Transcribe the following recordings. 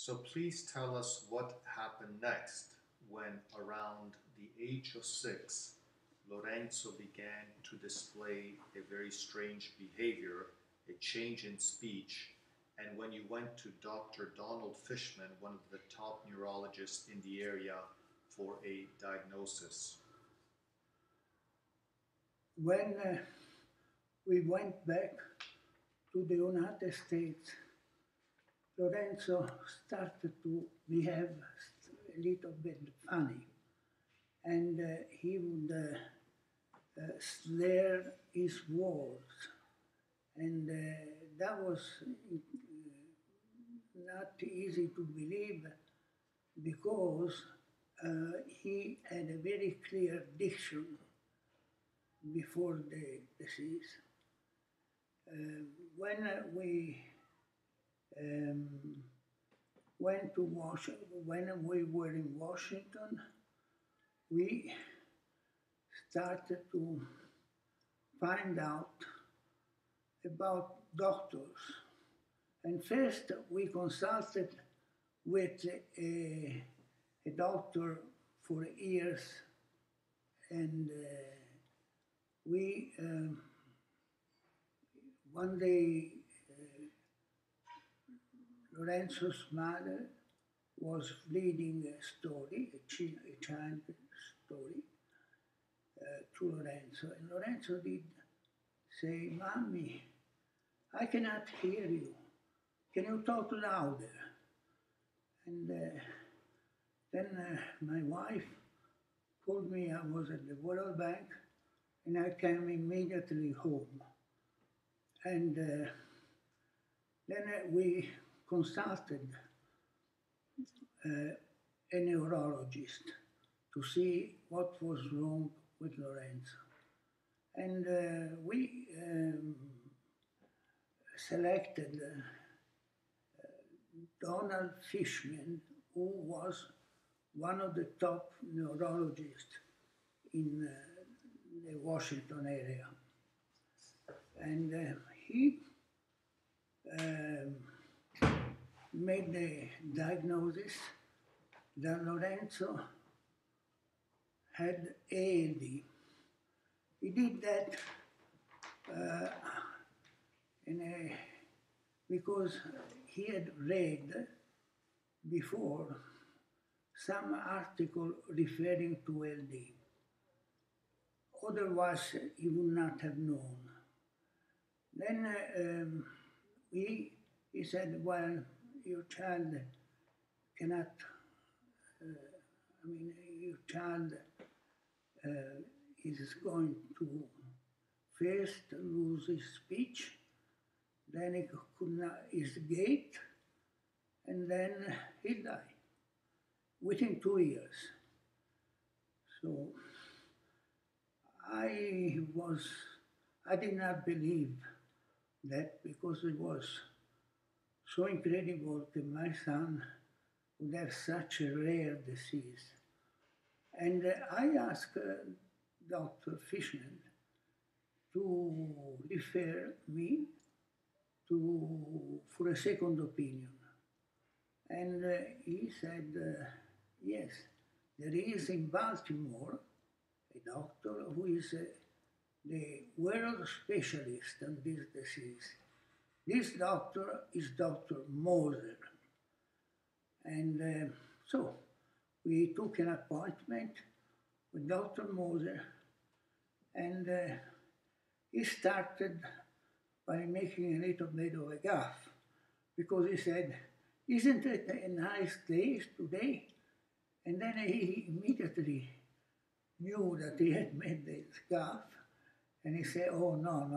So please tell us what happened next when, around the age of 6, Lorenzo began to display a very strange behavior, a change in speech, and when you went to Dr. Donald Fishman, one of the top neurologists in the area, for a diagnosis. When we went back to the United States, Lorenzo started to behave a little bit funny, and he would slur his words, and that was not easy to believe because he had a very clear diction before the disease. When we um, went to Washington, when we were in Washington, we started to find out about doctors. And first, we consulted with a doctor for years, and we one day Lorenzo's mother was reading a story, a child story, to Lorenzo, and Lorenzo did say, "Mommy, I cannot hear you. Can you talk louder?" And then my wife called me. I was at the World Bank, and I came immediately home. And then we consulted a neurologist to see what was wrong with Lorenzo. And we selected Donald Fishman, who was one of the top neurologists in the Washington area. And he made the diagnosis that Lorenzo had ALD. He did that because he had read before some article referring to LD. Otherwise, he would not have known. Then he said, "Well, your child cannot, your child is going to first lose his speech, then he could not, his gait, and then he'll die within 2 years." So I did not believe that because it was so incredible that my son would have such a rare disease. And I asked Dr. Fishman to refer me for a second opinion. And he said, yes, there is in Baltimore a doctor who is the world specialist on this disease. This doctor is Dr. Moser. And so we took an appointment with Dr. Moser, and he started by making a little bit of a gaffe, because he said, "Isn't it a nice day today?" And then he immediately knew that he had made this gaffe, and he said, "Oh, no,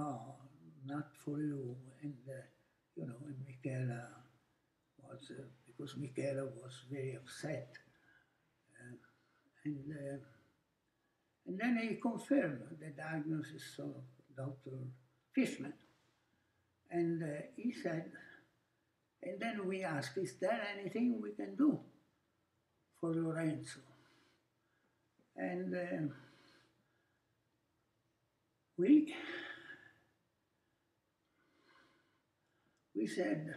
not for you." And, and Michela was, because Michela was very upset. And then he confirmed the diagnosis of Dr. Fishman. And he said, and then we asked, "Is there anything we can do for Lorenzo?" And we said,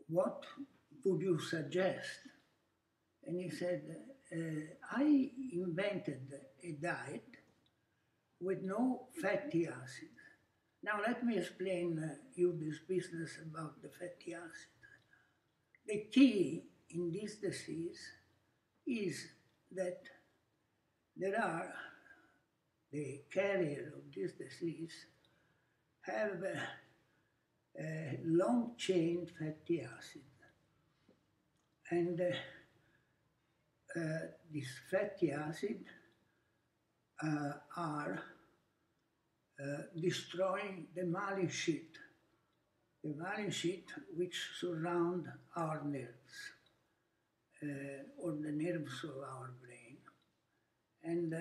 what would you suggest? And he said, I invented a diet with no fatty acids. Now let me explain you this business about the fatty acids. The key in this disease is that there are the carrier of this disease have a long chain fatty acid, and this fatty acid are destroying the myelin sheath, which surround our nerves, or the nerves of our brain. And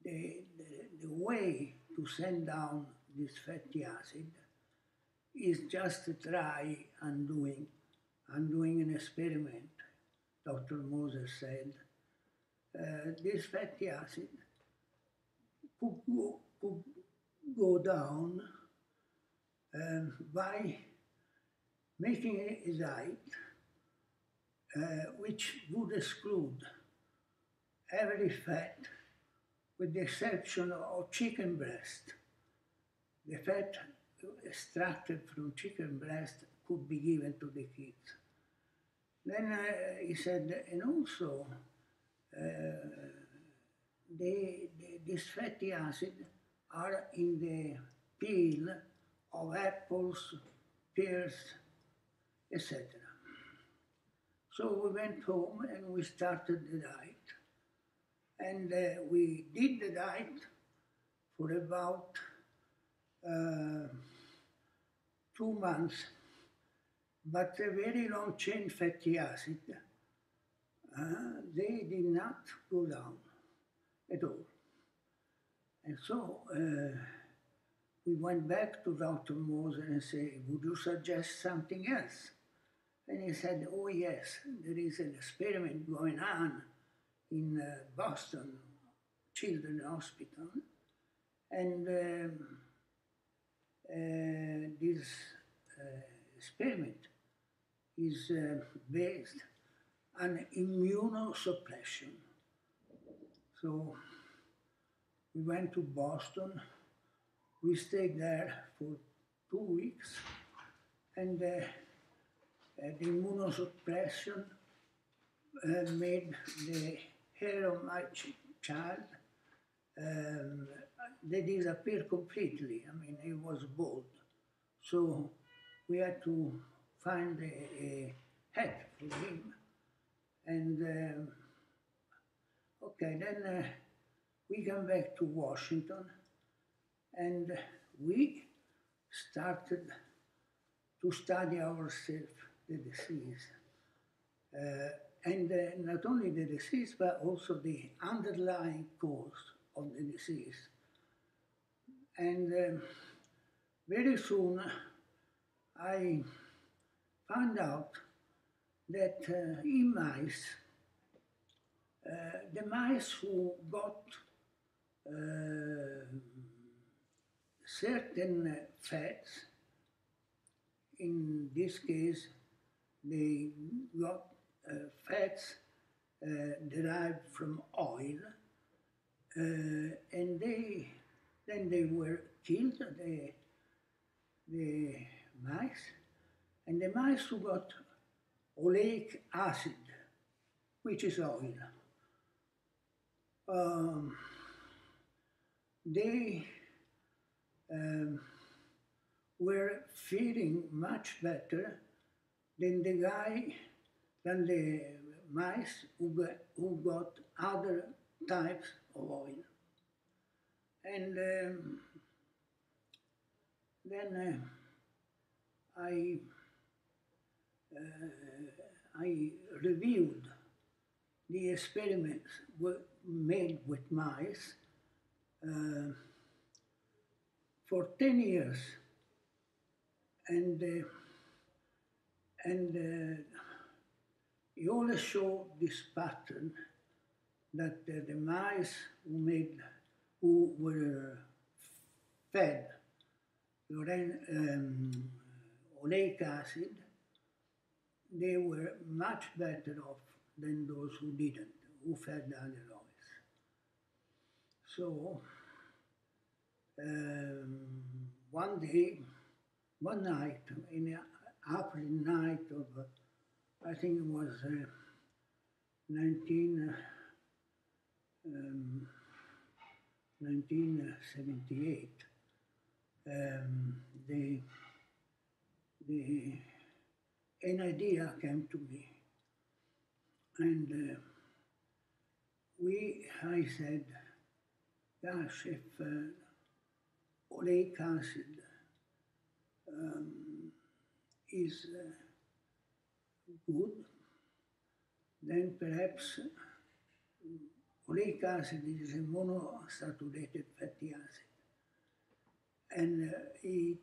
the way to send down this fatty acid is just to try undoing an experiment. Dr. Moser said this fatty acid could go down by making a diet which would exclude every fat with the exception of chicken breast. The fat extracted from chicken breast could be given to the kids. Then he said, and also this fatty acid are in the peel of apples, pears, etc. So we went home and we started the diet. And we did the diet for about 2 months, but a very long chain fatty acid, they did not go down at all. And so we went back to Dr. Moser and said, would you suggest something else? And he said, oh yes, there is an experiment going on in Boston Children's Hospital, and this experiment is based on immunosuppression. So we went to Boston, we stayed there for 2 weeks, and the immunosuppression made the hair of my child, they disappeared completely. I mean, he was bald. So we had to find a hat for him. And okay, then we came back to Washington and we started to study ourselves the disease. And not only the disease, but also the underlying cause of the disease. And very soon I found out that in mice, the mice who got certain fats, in this case, they got fats derived from oil, and then they were killed, the mice, and the mice who got oleic acid, which is oil, they were feeding much better than the mice who got other types of oil. And then I reviewed the experiments made with mice for 10 years, and he always showed this pattern that the mice who were fed oleic acid, they were much better off than those who didn't, who fed other oils. So one night, in the April night of, I think it was 1978, an idea came to me, and I said, gosh, if oleic acid is good, then perhaps oleic acid is a monosaturated fatty acid, and it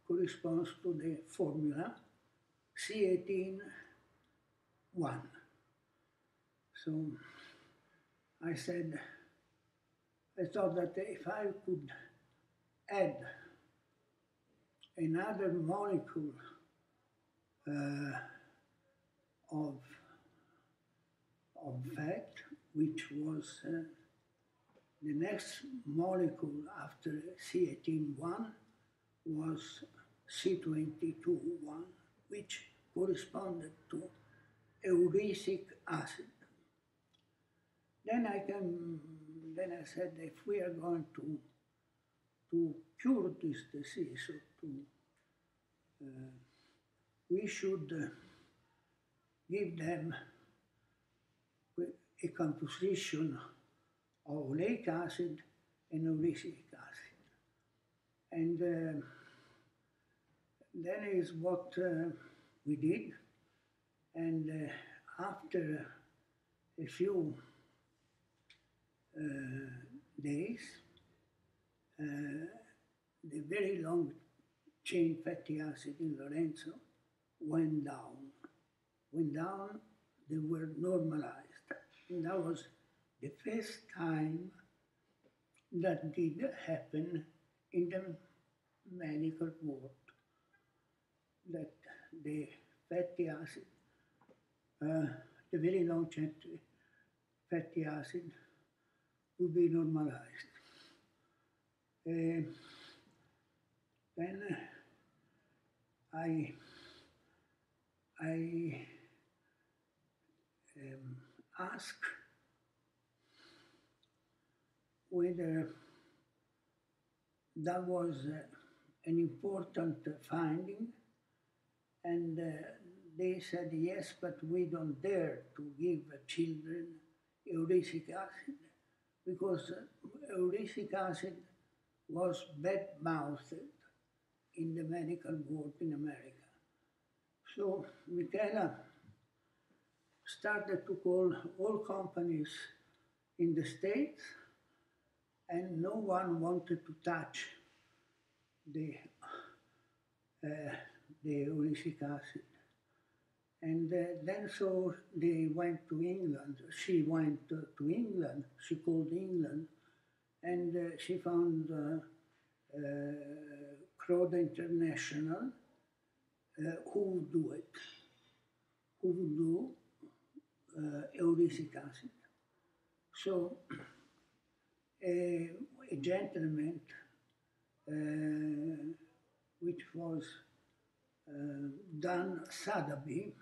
corresponds to the formula C18-1. So I thought that if I could add another molecule of fat, which was the next molecule after C18-1 was C22-1, which corresponded to eurisic acid. Then I said, if we are going to cure this disease, we should give them a composition of oleic acid and eurisic acid. And that is what we did. And after a few days, the very long chain fatty acid in Lorenzo went down. They were normalized. And that was the first time that did happen in the medical world, that the fatty acid, the very long chain fatty acid, would be normalized. Then I asked whether that was an important finding, and they said yes, but we don't dare to give children eurisic acid, because eurisic acid was bad-mouthed in the medical world in America. So Michela started to call all companies in the States, and no one wanted to touch the eurisic acid. And then so they went to England. She went to England, she called England, and she found Croda International, who would do it, who would do eurisic acid. So a gentleman, which was Dan Sadaby,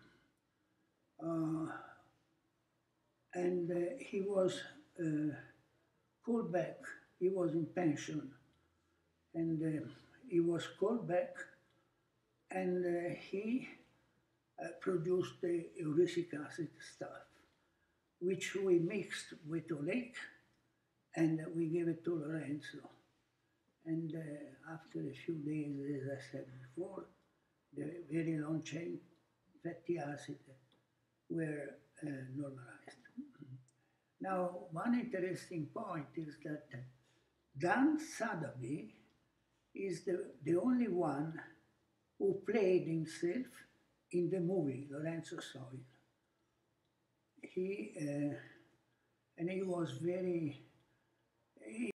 and he was called back. He was in pension, and he was called back, and he produced the eurisic acid stuff, which we mixed with oleic, and we gave it to Lorenzo. And after a few days, as I said before, the very long chain fatty acid were normalized. Now, one interesting point is that Dan Sadaby is the only one who played himself in the movie Lorenzo Soil. And he was very